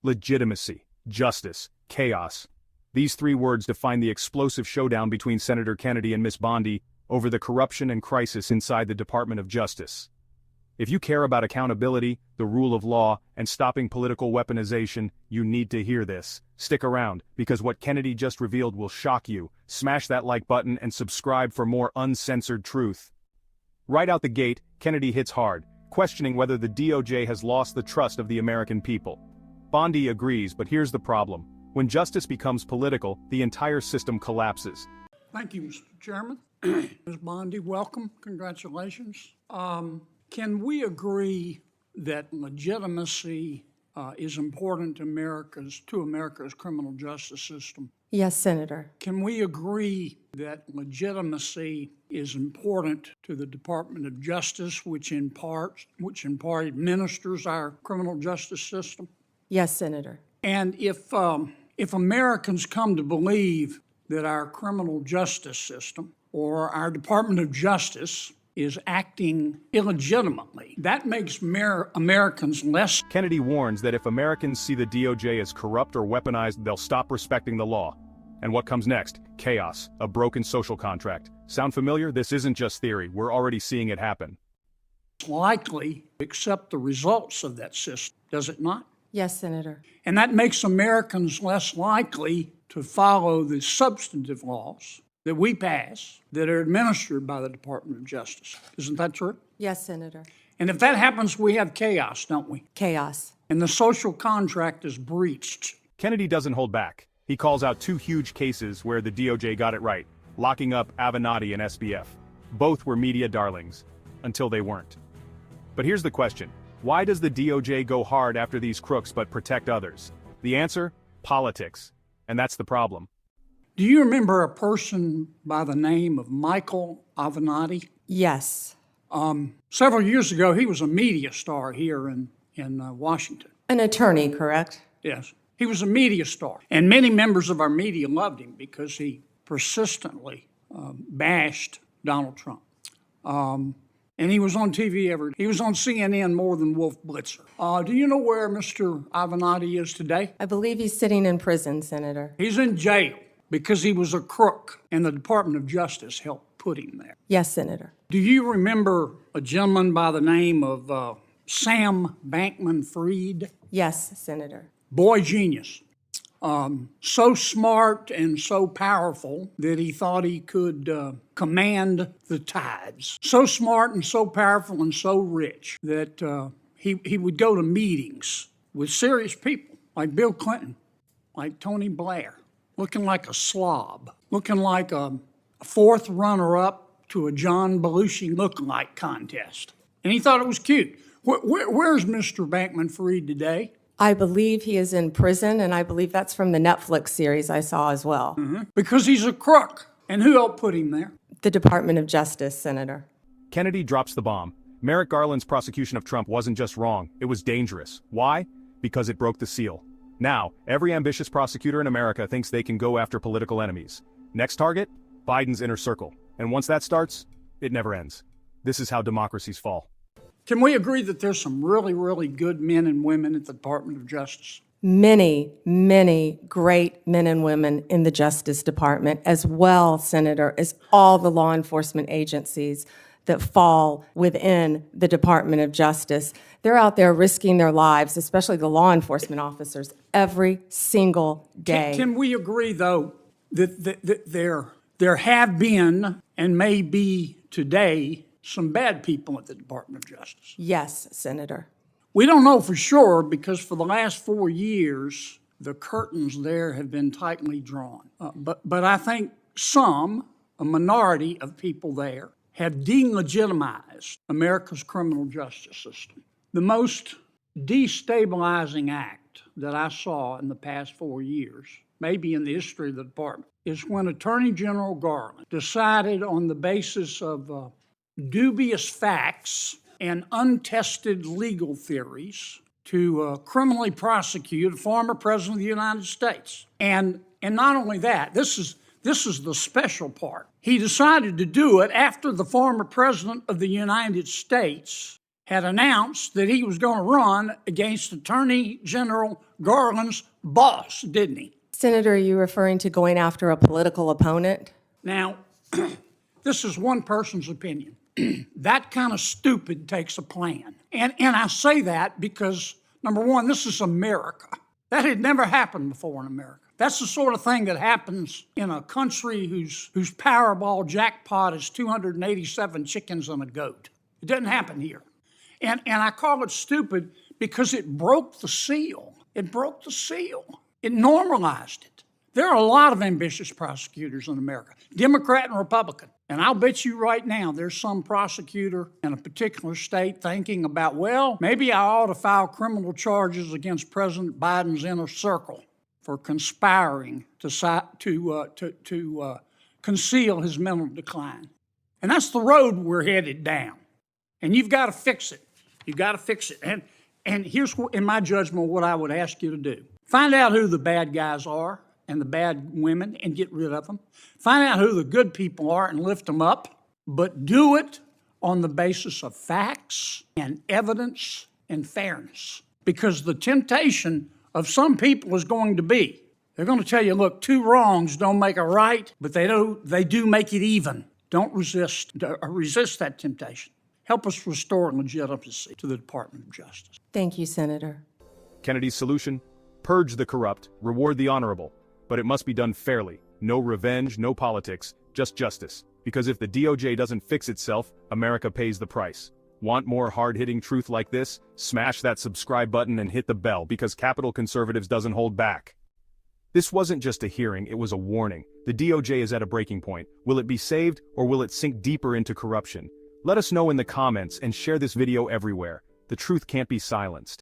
Legitimacy, justice, chaos. These three words define the explosive showdown between Senator Kennedy and Miss Bondi over the corruption and crisis inside the Department of Justice. If you care about accountability, the rule of law, and stopping political weaponization, you need to hear this. Stick around, because what Kennedy just revealed will shock you. Smash that like button and subscribe for more uncensored truth. Right out the gate, Kennedy hits hard, questioning whether the DOJ has lost the trust of the American people. Bondi agrees, but here's the problem. When justice becomes political, the entire system collapses. Thank you, Mr. Chairman. Ms. Bondi, welcome. Congratulations. Can we agree that legitimacy is important to America's criminal justice system? Yes, Senator. Can we agree that legitimacy is important to the Department of Justice, which in part administers our criminal justice system? Yes, Senator. And if Americans come to believe that our criminal justice system or our Department of Justice is acting illegitimately, that makes Americans less. Kennedy warns that if Americans see the DOJ as corrupt or weaponized, they'll stop respecting the law. And what comes next? Chaos, a broken social contract. Sound familiar? This isn't just theory. We're already seeing it happen. Likely to accept the results of that system, does it not? Yes, Senator. And that makes Americans less likely to follow the substantive laws that we pass that are administered by the Department of Justice. Isn't that true? Yes, Senator. And if that happens, we have chaos, don't we? Chaos. And the social contract is breached. Kennedy doesn't hold back. He calls out two huge cases where the DOJ got it right, locking up Avenatti and SBF. Both were media darlings, until they weren't. But here's the question. Why does the DOJ go hard after these crooks but protect others? The answer? Politics. And that's the problem. Do you remember a person by the name of Michael Avenatti? Yes. Several years ago, he was a media star here in Washington. An attorney, correct? Yes. He was a media star. And many members of our media loved him because he persistently bashed Donald Trump. And he was on TV he was on CNN more than Wolf Blitzer. Do you know where Mr. Avenatti is today? I believe he's sitting in prison, Senator. He's in jail because he was a crook, and the Department of Justice helped put him there. Yes, Senator. Do you remember a gentleman by the name of Sam Bankman-Fried? Yes, Senator. Boy genius. So smart and so powerful that he thought he could command the tides. So smart and so powerful and so rich that he would go to meetings with serious people like Bill Clinton, like Tony Blair, looking like a slob, looking like a fourth runner-up to a John Belushi lookalike contest. And he thought it was cute. Where's Mr. Bankman-Fried today? I believe he is in prison, and I believe that's from the Netflix series I saw as well. Mm-hmm. Because he's a crook. And who helped put him there? The Department of Justice, Senator. Kennedy drops the bomb. Merrick Garland's prosecution of Trump wasn't just wrong, it was dangerous. Why? Because it broke the seal. Now, every ambitious prosecutor in America thinks they can go after political enemies. Next target? Biden's inner circle. And once that starts, it never ends. This is how democracies fall. Can we agree that there's some really, really good men and women at the Department of Justice? Many, many great men and women in the Justice Department, as well, Senator, as all the law enforcement agencies that fall within the Department of Justice. They're out there risking their lives, especially the law enforcement officers, every single day. Can we agree, though, that there have been and may be today some bad people at the Department of Justice? Yes, Senator. We don't know for sure because for the last 4 years, the curtains there have been tightly drawn. But I think a minority of people there, have delegitimized America's criminal justice system. The most destabilizing act that I saw in the past 4 years, maybe in the history of the department, is when Attorney General Garland decided on the basis of dubious facts and untested legal theories to criminally prosecute a former president of the United States. And not only that, this is the special part. He decided to do it after the former president of the United States had announced that he was going to run against Attorney General Garland's boss, didn't he? Senator, are you referring to going after a political opponent? Now, this is one person's opinion. That kind of stupid takes a plan. And I say that because, number one, this is America. That had never happened before in America. That's the sort of thing that happens in a country whose Powerball jackpot is 287 chickens and a goat. It doesn't happen here. And I call it stupid because it broke the seal. It broke the seal. It normalized it. There are a lot of ambitious prosecutors in America, Democrat and Republican. And I'll bet you right now there's some prosecutor in a particular state thinking about, well, maybe I ought to file criminal charges against President Biden's inner circle for conspiring to conceal his mental decline. And that's the road we're headed down. And you've got to fix it. You've got to fix it. And here's, in my judgment, what I would ask you to do. Find out who the bad guys are and the bad women and get rid of them. Find out who the good people are and lift them up. But do it on the basis of facts and evidence and fairness. Because the temptation of some people is going to be, they're going to tell you, look, two wrongs don't make a right, but they do make it even. Don't resist that temptation. Help us restore legitimacy to the Department of Justice. Thank you, Senator. Kennedy's solution? Purge the corrupt, reward the honorable. But it must be done fairly. No revenge, no politics, just justice. Because if the DOJ doesn't fix itself, America pays the price. Want more hard-hitting truth like this? Smash that subscribe button and hit the bell, because Capitol Conservatives doesn't hold back. This wasn't just a hearing, it was a warning. The DOJ is at a breaking point. Will it be saved, or will it sink deeper into corruption? Let us know in the comments and share this video everywhere. The truth can't be silenced.